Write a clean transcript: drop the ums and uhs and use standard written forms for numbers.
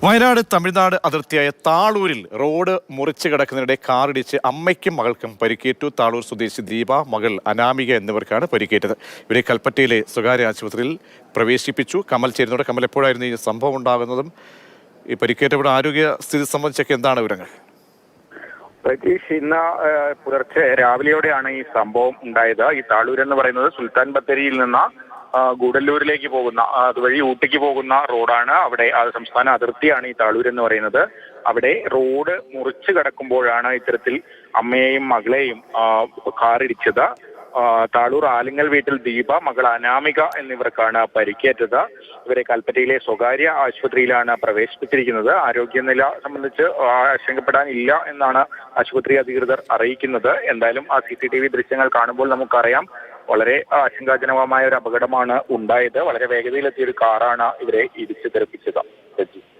വയനാട് തമിഴ്നാട് അതിർത്തിയായ താളൂരിൽ റോഡ് മുറിച്ചു കിടക്കുന്നതിനിടെ കാറിടിച്ച് അമ്മയ്ക്കും മകൾക്കും പരിക്കേറ്റു. താളൂർ സ്വദേശി ദീപ, മകൾ അനാമിക എന്നിവർക്കാണ് പരിക്കേറ്റത്. ഇവരെ കൽപ്പറ്റയിലെ സ്വകാര്യ ആശുപത്രിയിൽ പ്രവേശിപ്പിച്ചു. കമൽ ചേരുന്നതോടെ. കമൽ, എപ്പോഴായിരുന്നു ഈ സംഭവം ഉണ്ടാകുന്നതും ഈ പരിക്കേറ്റവരുടെ ആരോഗ്യ സ്ഥിതി സംബന്ധിച്ചൊക്കെ എന്താണ് വിവരങ്ങൾ? പ്രതീഷ്, ഇന്ന് പുലർച്ചെ രാവിലെയോടെയാണ് ഈ സംഭവം ഉണ്ടായത്. ഈ താളൂർ എന്ന് പറയുന്നത് സുൽത്താൻ ബത്തേരിയിൽ നിന്ന് ഗൂഡല്ലൂരിലേക്ക് പോകുന്ന, അതുവഴി ഊട്ടിക്ക് പോകുന്ന റോഡാണ്. അവിടെ സംസ്ഥാന അതിർത്തിയാണ് ഈ താളൂർ എന്ന് പറയുന്നത്. അവിടെ റോഡ് മുറിച്ചു കടക്കുമ്പോഴാണ് ഇത്തരത്തിൽ അമ്മയെയും മകളെയും കാറിടിച്ചത്. താളൂർ ആലിങ്ങൽ വീട്ടിൽ ദീപ, മകൾ അനാമിക എന്നിവർക്കാണ് പരിക്കേറ്റത്. ഇവരെ കൽപ്പറ്റയിലെ സ്വകാര്യ ആശുപത്രിയിലാണ് പ്രവേശിപ്പിച്ചിരിക്കുന്നത്. ആരോഗ്യനില സംബന്ധിച്ച് ആശങ്കപ്പെടാനില്ല എന്നാണ് ആശുപത്രി അധികൃതർ അറിയിക്കുന്നത്. എന്തായാലും ആ CCTV ദൃശ്യങ്ങൾ കാണുമ്പോൾ നമുക്കറിയാം, വളരെ ആശങ്കാജനകമായ ഒരു അപകടമാണ് ഉണ്ടായത്. വളരെ വേഗതയിലെത്തിയ ഒരു കാറാണ് ഇവരെ ഇടിച്ചു തെറിപ്പിച്ചത്.